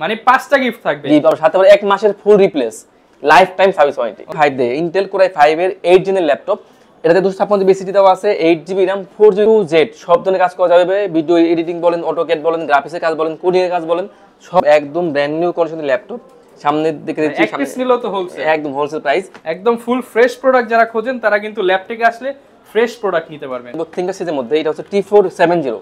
মানে 5টা গিফট থাকবে। জি, আর সাথে আবার 1 মাসের full replace life time service warranty. 5 day Intel core i5 এর 8 জেনের ল্যাপটপ, এটাতে 256 জিবি এসএসডি দেওয়া আছে, 8 জিবি RAM, 4GB জেড, সব ধরনের কাজ করা যাবে। ভিডিও এডিটিং বলেন, অটোক্যাড বলেন, গ্রাফিক্সের কাজ বলেন, কোডিংয়ের কাজ বলেন, সব একদম ব্র্যান্ড নিউ কন্ডিশনের ল্যাপটপ। সামনে দেখে দিচ্ছি, এক পিস নিলো তো হোলসেল, একদম হোলসেল প্রাইস, একদম ফুল ফ্রেশ প্রোডাক্ট। যারা খোঁজেন তারা কিন্তু ল্যাপটপে আসলে ফ্রেশ প্রোডাক্ট নিতে পারবেন। থিঙ্কার সিরিজের মধ্যে এটা হচ্ছে T470।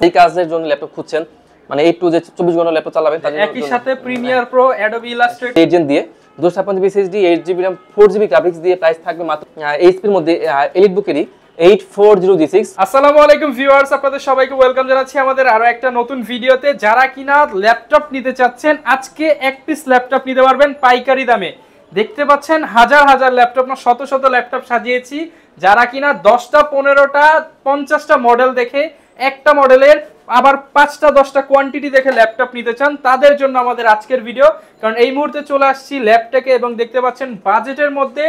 এই কাজের জন্য ল্যাপটপ খুঁজছেন, মানে A to Z 24 ঘন্টা ল্যাপটপ চালাবেন, তার একই সাথে Premiere Pro, Adobe Illustrator 8 gen দিয়ে 256 GB SSD, 8 GB RAM, 4GB graphics দিয়ে প্রাইস থাকবে মাত্র এইচপির মধ্যে এলিট বুকেরই 840G6। আসসালামু আলাইকুম ভিউয়ার্স, আপনাদের সবাইকে ওয়েলকাম জানাচ্ছি আমাদের আরো একটা নতুন ভিডিওতে। যারা কিনা ল্যাপটপ নিতে চাচ্ছেন, আজকে এক পিস ল্যাপটপ নিতে পারবেন পাইকারি দামে। দেখতে পাচ্ছেন হাজার হাজার ল্যাপটপ না শত শত ল্যাপটপ সাজিয়েছি। যারা কিনা 10টা 15টা 50টা মডেল দেখে একটা মডেলের আবার 5টা 10টা কোয়ান্টিটি দেখে ল্যাপটপ নিতে চান, তাদের জন্য আমাদের আজকের ভিডিও। কারণ এই মুহূর্তে চলে আসছি ল্যাপটপে এবং দেখতে পাচ্ছেন বাজেটের মধ্যে,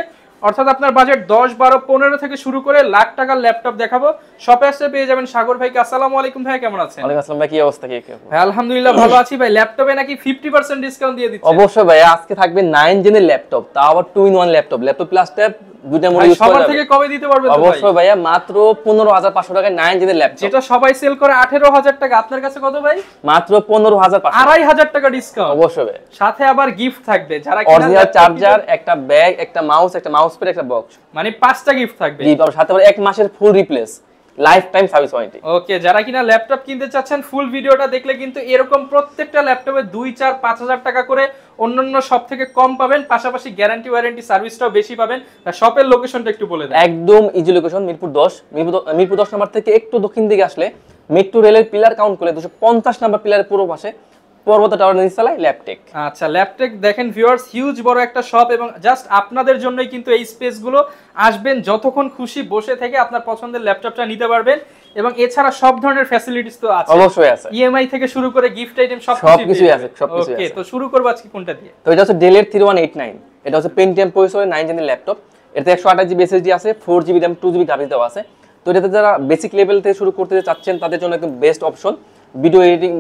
অর্থাৎ আপনার বাজেট 10, 12, 15 থেকে শুরু করে লাখ টাকার ল্যাপটপ দেখাবো। শপে আসলে পেয়ে যাবেন সাগর ভাইকে। আসসালামু আলাইকুম ভাই, কেমন আছেন? ওয়ালাইকুম আসসালাম ভাই, কি অবস্থা? ভাই আলহামদুলিল্লাহ ভালো আছি ভাই। ল্যাপটপে নাকি 50% ডিসকাউন্ট দিয়ে দিচ্ছেন? অবশ্যই ভাই, আজকে থাকবে 9 জেনের ল্যাপটপ, তাও আবার 2-in-1 ল্যাপটপ প্লাস ট্যাব, দুইটা মোড ইউজ করা যাবে। সবার থেকে কবে দিতে পারবেন? অবশ্যই ভাইয়া, মাত্র 15,500 টাকায় 9 জেনের ল্যাপটপ, যেটা সবাই সেল করে 18,000 টাকা, আপনার কাছে কত ভাই? মাত্র 15,500। 2,500 টাকা ডিসকাউন্ট। অবশ্যই ভাই, সাথে আবার গিফট থাকবে। যারা অরিজিনাল চার্জার, একটা ব্যাগ, একটা মাউস, একটা মাউস প্যাড, একটা বক্স, মানে 5টা গিফট থাকবে। জি, আর সাথে আবার 1 মাসের full replace life time service warranty. Okay, যারা কিনা ল্যাপটপ কিনতে চাচ্ছেন, ফুল ভিডিওটা দেখলে কিন্তু এরকম প্রত্যেকটা ল্যাপটপে 2, 4, 5,000 টাকা করে অন্যান্য সব থেকে কম পাবেন, পাশাপাশি গ্যারান্টি ওয়ারেন্টি সার্ভিসটাও বেশি পাবেন। শপের লোকেশনটা একটু বলে দেন। একদম easy location, Mirpur 10। Mirpur 10 number থেকে একটু দক্ষিণ দিকে আসলে মেট্রো রেলের পিলার কাউন্ট করে 250 নাম্বার পিলারের পুরো পাশে পর্বত টাওয়ার নিচতলায় ল্যাপটেক। আচ্ছা, ল্যাপটেক দেখেন ভিউয়ার্স, হিউজ বড় একটা শপ এবং জাস্ট আপনাদের জন্যই কিন্তু এই স্পেসগুলো। আসবেন, যতক্ষণ খুশি বসে থেকে আপনার পছন্দের ল্যাপটপটা নিতে পারবেন। এবং এছাড়া সব ধরনের ফ্যাসিলিটিস তো আছে, অবশ্যই আছে, ইএমআই থেকে শুরু করে গিফট আইটেম সবকিছুই আছে, সবকিছুই আছে। ওকে, তো শুরু করব আজকে কোনটা দিয়ে? তো এটা হচ্ছে ডেলের 3189, এটা হচ্ছে পেন্টিয়াম প্রসেসরের 9 জেনের ল্যাপটপ। এটাতে 128 জিবি এসএসডি আছে, 4GB RAM, 2GB গ্রাফিক্স দেওয়া আছে। তো এটাতে যারা বেসিক লেভেল থেকে শুরু করতে চাচ্ছেন তাদের জন্য একদম বেস্ট অপশন। ভিডিও এডিটিং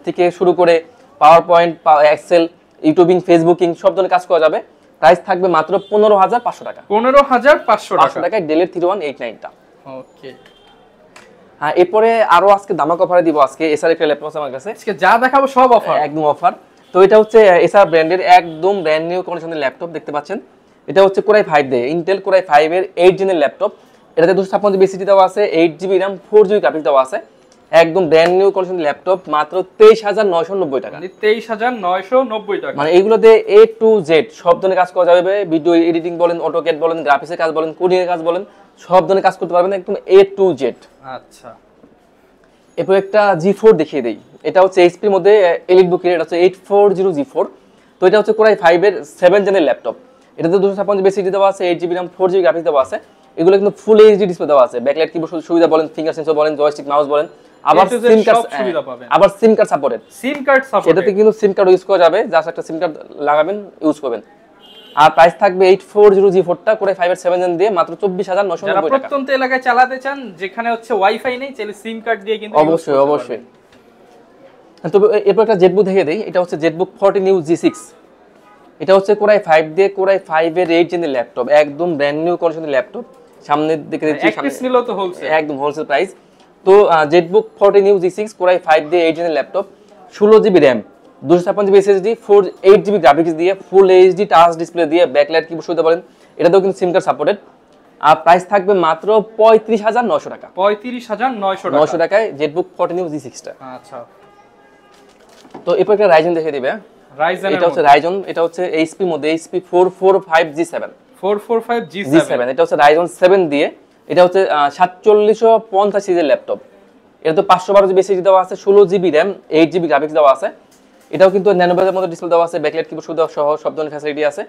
থেকে শুরু করে PowerPoint, Excel, YouTubing, Facebooking সব ধরনের কাজ করা যাবে। প্রাইস থাকবে মাত্র 15,500 টাকা। 15,500 টাকায় ডেলের 3189টা। ওকে, হ্যাঁ, এরপরে আরো আজকে দামাক অফারে দিব। আজকে এসআর একটা ল্যাপটপ আছে আমার কাছে, আজকে যা দেখাবো সব অফার, একদম অফার। তো এটা হচ্ছে এসআর ব্র্যান্ডের একদম ব্র্যান্ড নিউ কন্ডিশনের ল্যাপটপ দেখতে পাচ্ছেন। এটা হচ্ছে কোর i5 দিয়ে ইন্টেল কোর i5 এর 8 জেনের ল্যাপটপ। এটাতে 256 জিবি এসএসডি দেওয়া আছে, 8GB RAM, 4GB গ্রাফিক্স দেওয়া আছে। একদম ব্র্যান্ড নিউ কন্ডিশনের ল্যাপটপ, মাত্র 23,990 টাকা। 23,990 টাকা। মানে এইগুলোতে A to Z সব ধরনের কাজ করা যাবে। ভিডিও এডিটিং বলেন, অটোক্যাড বলেন, গ্রাফিক্সের কাজ বলেন, কোডিংয়ের কাজ বলেন, সব ধরনের কাজ করতে পারবেন একদম A to Z। আচ্ছা, এরপর একটা G4 দেখিয়ে দেই। এটা হচ্ছে এইচপির মধ্যে এলিট বুকের, এটা হচ্ছে 840G4। তো এটা হচ্ছে কোর i5 এর 7 জেনের ল্যাপটপ। এটাতে 256 জিবি এসএসডি দেওয়া আছে, 8GB RAM, 4GB গ্রাফিক্স দেওয়া আছে। এগুলো কিন্তু ফুল এইচডি ডিসপ্লে দেওয়া আছে। ব্যাকলাইট কিবোর্ড সুবিধা বলেন, ফিঙ্গার সেন্সর বলেন, জয়স্টিক মাউস বলেন, আবার সিম কার্ড সুবিধা পাবেন, আবার সিম কার্ড সাপোর্টেড। সিম কার্ড সাপোর্ট, এটাতে কিন্তু সিম কার্ড ইউজ করা যাবে, জাস্ট একটা সিম কার্ড লাগাবেন, ইউজ করবেন। আর প্রাইস থাকবে 840G4টা কোর i5 এর 7 জেন দিয়ে মাত্র 24,990 টাকা। যারা প্রত্যন্ত এলাকায় চালাতে চান, যেখানে হচ্ছে ওয়াইফাই নেই, চাইলে সিম কার্ড দিয়ে কিন্তু অবশ্যই অবশ্যই। তবে এরপর একটা জেটবুক দেখিয়ে দেই। এটা হচ্ছে জেটবুক 40 নিউ G6। এটা হচ্ছে কোর i5 দিয়ে কোর i5 এর 8 জেনের ল্যাপটপ, একদম ব্র্যান্ড নিউ কন্ডিশনের ল্যাপটপ। সামনে দেখে দিচ্ছি, এক পিস নিলো তো হোলসেল, একদম হোলসেল প্রাইস। তো ZBook 40 new G6 core i5 দিয়ে 8 জেনের laptop, 16GB RAM, 256 GB SSD, 8GB graphics দিয়ে, ফুল এইচডি টাচ ডিসপ্লে দিয়ে, ব্যাকলাইট কিবোর্ড সুবিধা বলেন, এটাতেও কিন্তু সিম কার্ড সাপোর্টেড। আর প্রাইস থাকবে মাত্র 35,900 টাকা। 35,900 টাকায় জেটবুক 40 নিউ G6টা। আচ্ছা, তো এরপর একটা রাইজেন দেখে দিবে। রাইজেন, এটা হচ্ছে রাইজন, এটা হচ্ছে এইচপি মধ্যে HP 445G7। 445G7, এটা হচ্ছে রাইজন 7 দিয়ে। এটা হচ্ছে 4750 সিরিজের ল্যাপটপ। এটা তো 512 জিবি এসএসডি দেওয়া আছে, 16GB RAM, 8GB গ্রাফিক্স দেওয়া আছে। এটাও কিন্তু ন্যানো বেজের মধ্যে ডিসপ্লে দেওয়া আছে, ব্যাকলাইট কিবোর্ড সুবিধা সহ সব ধরনের ফ্যাসিলিটি আছে।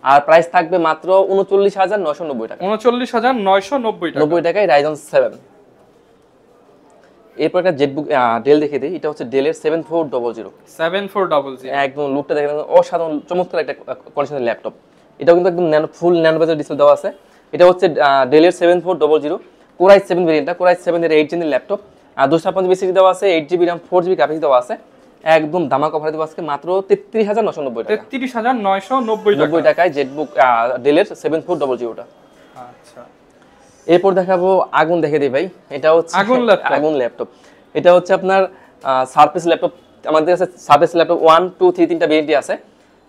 আর প্রাইস থাকবে মাত্র 39,990 টাকা। 39,990 টাকায় রাইজন 7। এরপর একটা জেটবুক ডেল দেখিয়ে দিই। এটা হচ্ছে ডেলের 7400। একদম লুকটা দেখেন, অসাধারণ চমৎকার একটা কন্ডিশনের ল্যাপটপ। এটাও কিন্তু একদম ফুল ন্যানো বেজের ডিসপ্লে দেওয়া আছে। এটা হচ্ছে ডেলের 7400 কোর i7 ভেরিয়েন্টটা, কোর i7 এর 8 জেনের ল্যাপটপ। আর 256 জিবি এসএসডি দেওয়া আছে, 8GB RAM, 4GB গ্রাফিক্স দেওয়া আছে। একদম ধামাকা অফার দেব আজকে মাত্র 33990 টাকা। 33990 টাকায় জেটবুক ডেলের 7400 টা। আচ্ছা, এরপর দেখাবো আগুন দেখে দিই ভাই। এটা হচ্ছে আগুন ল্যাপটপ। এটা হচ্ছে আপনার সারফেস ল্যাপটপ। আমাদের কাছে সারফেস ল্যাপটপ 1 2 3 তিনটা ভেরিয়েন্ট আছে।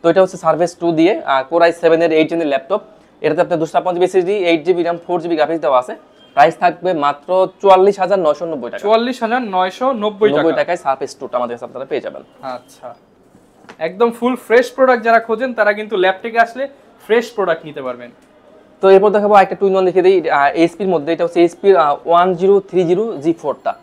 তো এটা হচ্ছে সারফেস 2 দিয়ে Core i7 এর 8 জেনের ল্যাপটপ। এটাতে আপনার 256 SSD 8GB RAM 4GB graphics দেওয়া আছে। প্রাইস থাকবে মাত্র 44990 টাকা। 44990 টাকায় সারফেস 2 আমাদের কাছে আপনারা পেয়ে যাবেন। আচ্ছা, একদম ফুল ফ্রেশ প্রোডাক্ট যারা খোঁজেন তারা কিন্তু ল্যাপটপে আসলে ফ্রেশ প্রোডাক্ট নিতে পারবেন। তো এরপর দেখাবো একটা টুইন ওয়ান দেখে দিই এইচপির মধ্যে। এটা হচ্ছে এইচপির 1030G4 টা।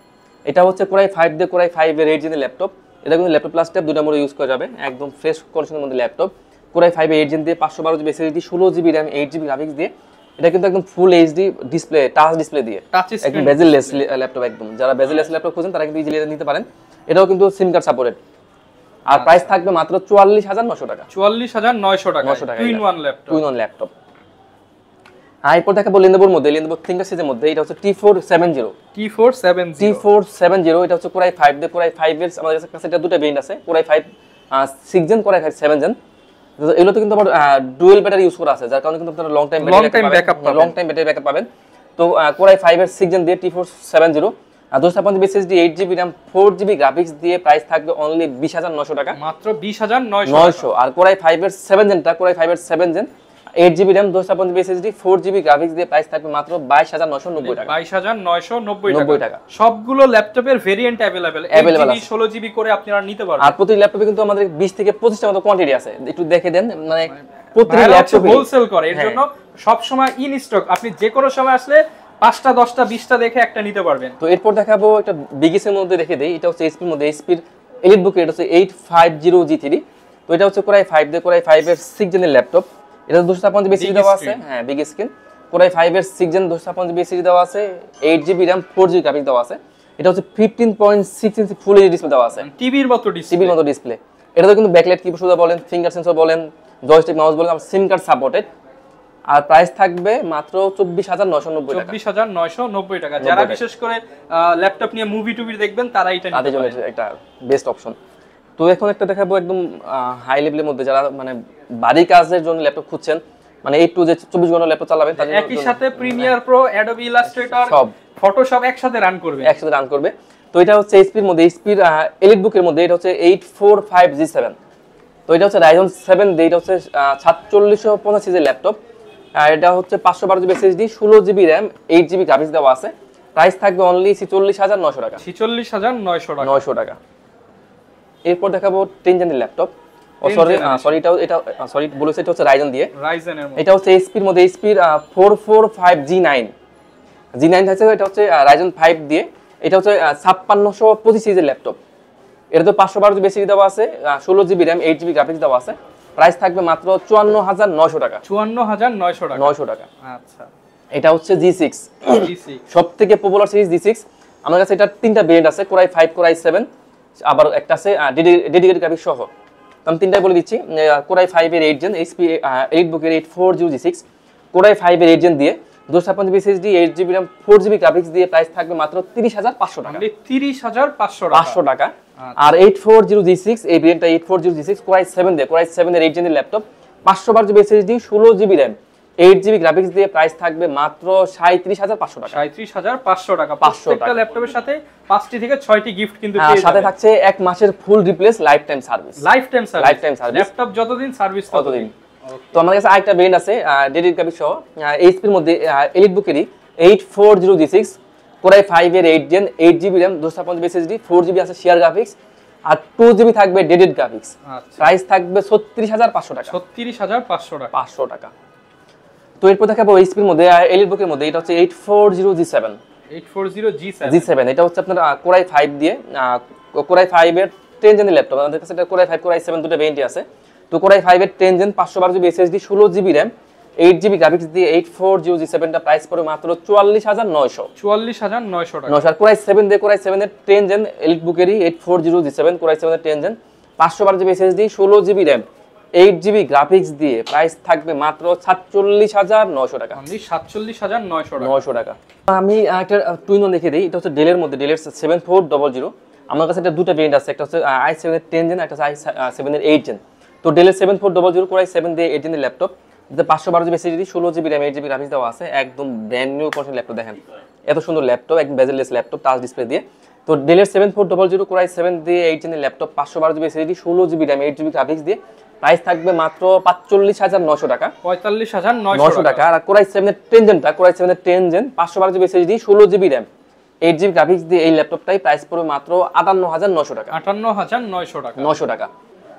এটা হচ্ছে Core i5 দিয়ে Core i5 এর 8 জেনের ল্যাপটপ। এটা কিন্তু ল্যাপটপ প্লাস ট্যাব দুটো মোডে ইউজ করা যাবে। একদম ফ্রেশ কন্ডিশনের মধ্যে ল্যাপটপ। Core i5 এর 8 জেন দিয়ে 512GB SSD 16GB RAM 8GB graphics দিয়ে। এটা কিন্তু একদম full HD display, touch display দিয়ে, একদম বেজেললেস ল্যাপটপ। একদম যারা বেজেললেস ল্যাপটপ খোঁজেন তারা কিন্তু ইজিলি এটা নিতে পারেন। এটাও কিন্তু সিম কার্ড সাপোর্টেড। আর প্রাইস থাকবে মাত্র 44900 টাকা। 44900 টাকা টুইন ওয়ান ল্যাপটপ। আর এরপর দেখাবো Lenovo মধ্যে, Lenovo ThinkPad সিরিজের মধ্যে। এটা হচ্ছে T470 এটা হচ্ছে Core i5 দিয়ে Core i5 এর আমাদের কাছে এটা দুটো ভেরিয়েন্ট আছে। Core i5 6 gen, Core i5 7 gen. এগুলোতে কিন্তু আবার ডুয়াল ব্যাটারি ইউজ করা আছে, যার কারণে কিন্তু আপনারা লং টাইম ব্যাকআপ পাবেন। তো Core i5 এর 6 জেন দিয়ে T470 256GB SSD 8GB RAM 4GB graphics দিয়ে প্রাইস থাকবে অনলি 20900 টাকা। মাত্র 20900। আর Core i5 এর 7 জেনটা Core i5 এর 7 gen 8GB RAM 256GB SSD 4GB graphics দিয়ে প্রাইস থাকবে মাত্র 22990 টাকা। 22990 টাকা। সবগুলো ল্যাপটপের ভেরিয়েন্ট अवेलेबल 16GB করে আপনারা নিতে পারবেন। আর প্রতি ল্যাপটপে কিন্তু আমাদের 20 থেকে 25টা মতো কোয়ান্টিটি আছে। একটু দেখে দেন, মানে প্রতি ল্যাপটপে হোলসেল করে। এর জন্য সব সময় ইন স্টক, আপনি যে কোনো সময় আসলে 5টা 10টা 20টা দেখে একটা নিতে পারবেন। তো এরপর দেখাবো একটা বিগেস এর মধ্যে দেখে দেই। এটা হচ্ছে এইচপি এর মধ্যে, এইচপি এর এলিটবুক। এটা হচ্ছে 850G3। তো এটা হচ্ছে Core i5 দিয়ে Core i5 এর 6 জেনের ল্যাপটপ। এটা 256GB SSD দেওয়া আছে। হ্যাঁ, বিগ স্ক্রিন। Core i5 এর 6 জেন 256GB SSD দেওয়া আছে, 8GB RAM 4GB গ্রাফিক্স দেওয়া আছে। এটা হচ্ছে 15.6 ইঞ্চি ফুল এইচডি ডিসপ্লে দেওয়া আছে, টিভির মতো ডিসপ্লে। এটাতে কিন্তু ব্যাকলাইট কিবোর্ড সুবিধা বলেন, ফিঙ্গার সেন্সর বলেন, জয়স্টিক মাউস বলেন, সিম কার্ড সাপোর্টেড। আর প্রাইস থাকবে মাত্র 24990 টাকা। 24990 টাকা। যারা বিশেষ করে ল্যাপটপ নিয়ে মুভি টুভি দেখবেন তারা এটা নিতে পারেন, একটা বেস্ট অপশন। তো এখন একটা দেখাবো একদম হাই লেভেলের মধ্যে, যারা মানে বাড়ি কাজের জন্য ল্যাপটপ খুঁজছেন, মানে এই টু যে 24 ঘন্টা ল্যাপটপ চালাবেন, তাদের একই সাথে প্রিমিয়ার প্রো, অ্যাডোবি ইলাস্ট্রেটর, সব ফটোশপ একসাথে রান করবে। তো এটা হচ্ছে এইচপি এর মধ্যে, এইচপি এর এলিটবুক এর মধ্যে। এটা হচ্ছে 845G7। তো এটা হচ্ছে Ryzen 7 দিয়ে, এটা হচ্ছে 4785 এর ল্যাপটপ। আর এটা হচ্ছে 512GB SSD 16GB RAM 8GB graphics দেওয়া আছে। প্রাইস থাকবে অনলি 46900 টাকা। 46900 টাকা। এরপর দেখাবো 10 জেনের ল্যাপটপ। এটা হচ্ছে রাইজেন দিয়ে। এটা হচ্ছে এইচপি এর মধ্যে, এইচপি এর 445G9 আছে। এটা হচ্ছে রাইজেন 5 দিয়ে। এটা হচ্ছে 5625 সিরিজের ল্যাপটপ। এটা তো 512GB SSD দেওয়া আছে, 16GB RAM 8GB গ্রাফিক্স দেওয়া আছে। প্রাইস থাকবে মাত্র 54900 টাকা। 54900 টাকা। আচ্ছা, এটা হচ্ছে G6 সবথেকে পপুলার সিরিজ G6। আমার কাছে এটা তিনটা ভেরিয়েন্ট আছে, Core i5 Core i7, আবার একটা আছে ডেডিকেটেড গ্রাফিক্স সহ। আমি তিনটাই বলে দিচ্ছি। Core i5 এর 8 জেন এইচপি এলিটবুক এর 840G6 Core i5 এর 8 জেন দিয়ে 256GB SSD 8GB RAM 4GB graphics দিয়ে প্রাইস থাকবে মাত্র 30500 টাকা। 30500 টাকা। আর 840G6 এই ভেরিয়েন্টটা 840G6 Core i7 দিয়ে, Core i7 এর 8 জেনের laptop, 512GB SSD 16GB RAM 8GB graphics দিয়ে প্রাইস থাকবে মাত্র 37500 টাকা। 37500 টাকা। প্রত্যেকটা ল্যাপটপের সাথে 5টি থেকে 6টি গিফট কিন্তু পেয়ে যাবেন। সাথে থাকছে 1 মাসের full replace life time service. Laptop যতদিন সার্ভিস ততদিন। তো আমাদের কাছে আরেকটা ভেরিয়েন্ট আছে ডেডিকেটেড গ্রাফিক্স সহ, এইচপি এর মধ্যে এলিটবুকেরই 840G6 Core i5 এর 8 gen 8GB RAM 256GB SSD 4GB আছে শেয়ার গ্রাফিক্স, আর 2GB থাকবে ডেডিকেটেড গ্রাফিক্স। প্রাইস থাকবে 36500 টাকা। 36500 টাকা। তো এরপর দেখাবো এইচপি এর মধ্যে এলিটবুকের মধ্যে। এটা হচ্ছে 840G7। এটা হচ্ছে আপনার Core i5 দিয়ে, Core i5 এর 10 জেনের ল্যাপটপ। আমাদের কাছে এটা Core i5 Core i7 দুটো ভেরিয়েন্ট আছে। তো Core i5 এর 10 gen 512GB SSD 16GB RAM 8GB graphics দিয়ে 840G7 টা প্রাইস পড়ে মাত্র 44900 টাকা। আর Core i7 দিয়ে Core i7 এর 10 জেন এলিটবুকেরই 840G7 Core i7 এর 10 gen 512GB SSD 16GB RAM 8GB graphics দিয়ে প্রাইস থাকবে মাত্র 47900 টাকা। 47900 টাকা। আমি একটা টুইন ওয়ান দেখে দিই। এটা হচ্ছে ডেলের মধ্যে, ডেলের 7400। আমার কাছে এটা দুটো ভেরিয়েন্ট আছে, একটা হচ্ছে i7 এর 10 জেন, একটা হচ্ছে i7 এর 8 জেন। তো ডেলের 7400 Core i7 দিয়ে 8 জেনের ল্যাপটপ, এতে 512 GB SSD, 16 GB RAM, 8 GB graphics দেওয়া আছে, একদম ব্র্যান্ড নিউ কন্ডিশন ল্যাপটপ। দেখেন এত সুন্দর ল্যাপটপ, একদম বেজেললেস ল্যাপটপ, টাচ ডিসপ্লে দিয়ে। তো ডেলের 7400 Core i7 দিয়ে 8 জেনের laptop, 512 GB SSD, 16 GB RAM, 8 GB graphics দিয়ে প্রাইস থাকবে মাত্র 45,900 টাকা। 45,900 টাকা। আর Core i7 এর 10 জেনটা, Core i7 এর 10 gen, 512 GB SSD, 16 GB RAM, 8 GB graphics দিয়ে এই ল্যাপটপটাই প্রাইস পড়বে মাত্র 58,900 টাকা। 58,900 টাকা। 900 টাকা।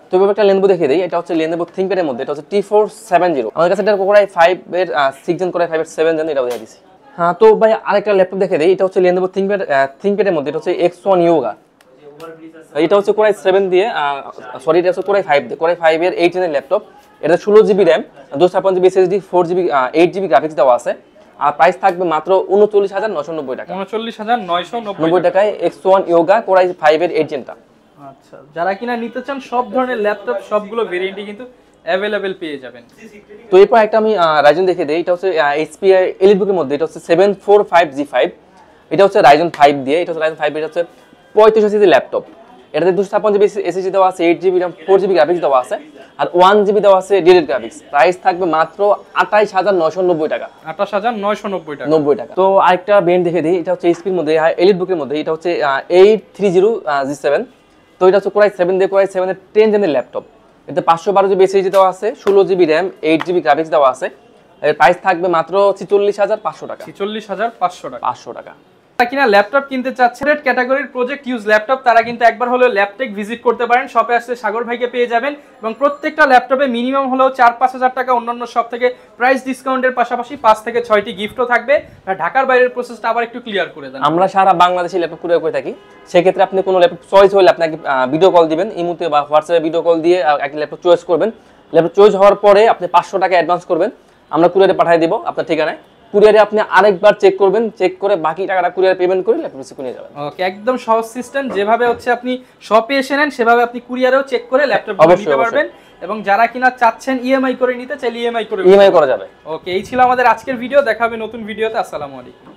তো এভাবে একটা লেনোভো দেখিয়ে দেই, এটা হচ্ছে লেনোভো ThinkPad এর মধ্যে, এটা হচ্ছে T470। আমাদের কাছে এটা Core i5 এর 6 জেন, Core i5 এর 7 জেন, এটাও দিয়ে দিছি। হ্যাঁ, তো ভাই আরেকটা ল্যাপটপ দেখিয়ে দেই, এটা হচ্ছে লেনোভো ThinkPad এর মধ্যে, এটা হচ্ছে X1 Yoga। এটা হচ্ছে Core i7 দিয়ে সরি এটা হচ্ছে Core i5 দিয়ে, Core i5 এর 8 জেনের ল্যাপটপ। এটা 16 GB RAM, 256 GB SSD, 4 GB 8 GB graphics দেওয়া আছে। আর প্রাইস থাকবে মাত্র 39,990 টাকা। 39,990 টাকায় X1 Yoga Core i5 এর 8 জেনটা। আচ্ছা, যারা কিনা নিতে চান সব ধরনের ল্যাপটপ সবগুলো ভেরিয়েন্টই কিন্তু অ্যাভেলেবেল পেয়ে যাবেন। তো এরপর একটা আমি Ryzen দেখিয়ে দেই, এটা হচ্ছে HP EliteBook এর মধ্যে, এটা হচ্ছে 745G5। এটা হচ্ছে Ryzen 5 দিয়ে, এটা হচ্ছে Ryzen 5 এটা হচ্ছে 35 সিসি ল্যাপটপ। এটাতে 256 জিবি এসএসডি দেওয়া আছে, 8 জিবি RAM, 4 জিবি গ্রাফিক্স দেওয়া আছে, আর 1 জিবি দেওয়া আছে ডেডিকেটেড গ্রাফিক্স। প্রাইস থাকবে মাত্র 28,990 টাকা। 28,990 টাকা। 90 টাকা। তো আরেকটা ব্র্যান্ড দেখে দিই, এটা হচ্ছে HP এর মধ্যে, EliteBook এর মধ্যে, এটা হচ্ছে 830G7। তো এটা হচ্ছে Core i7 দিয়ে, Core i7 এর 10 জেনের ল্যাপটপ। এতে 512 জিবি এসএসডি দেওয়া আছে, 16 জিবি RAM, 8 জিবি গ্রাফিক্স দেওয়া আছে। এর প্রাইস থাকবে মাত্র 46,500 টাকা। 46,500 টাকা। 500 টাকা। যারা কিনা ল্যাপটপ কিনতে চাচ্ছেন রেড ক্যাটাগরির প্রজেক্ট ইউজ ল্যাপটপ, তারা কিন্তু একবার হলেও ল্যাপটেক ভিজিট করতে পারেন। শপে আসলে সাগর ভাইকে পেয়ে যাবেন, এবং প্রত্যেকটা ল্যাপটপে মিনিমাম হলেও 4-5 হাজার টাকা অন্যান্য শপ থেকে প্রাইস ডিসকাউন্টের পাশাপাশি 5 থেকে 6টি গিফটও থাকবে। আর ঢাকার বাইরের প্রসেসটা আবার একটু ক্লিয়ার করে দেন। আমরা সারা বাংলাদেশে ল্যাপটপ কুরিয়ার করে থাকি। সেক্ষেত্রে আপনি কোনো ল্যাপটপ চয়েস হলে আপনাকে ভিডিও কল দিবেন, ইমোতে বা হোয়াটসঅ্যাপে ভিডিও কল দিয়ে একটা ল্যাপটপ চয়েস করবেন। ল্যাপটপ চয়েস হওয়ার পরে আপনি 500 টাকা অ্যাডভান্স করবেন, আমরা কুরিয়ারে পাঠিয়ে দিব আপনার ঠিকানায়। কুরিয়ারে আপনি আরেকবার চেক করবেন, চেক করে বাকি টাকাটা কুরিয়ারে পেমেন্ট করে ল্যাপটপ রিসিভ করে যাবেন। ওকে, একদম সহজ সিস্টেম। যেভাবে হচ্ছে আপনি শপে এসে নেন, সেভাবে আপনি কুরিয়ারেও চেক করে ল্যাপটপ নিতে পারবেন। এবং যারা কিনা চাচ্ছেন ইএমআই করে নিতে চাইলে ইএমআই করা যাবে। ওকে, এই ছিল আমাদের আজকের ভিডিও। দেখা হবে নতুন ভিডিওতে। আসসালামু আলাইকুম।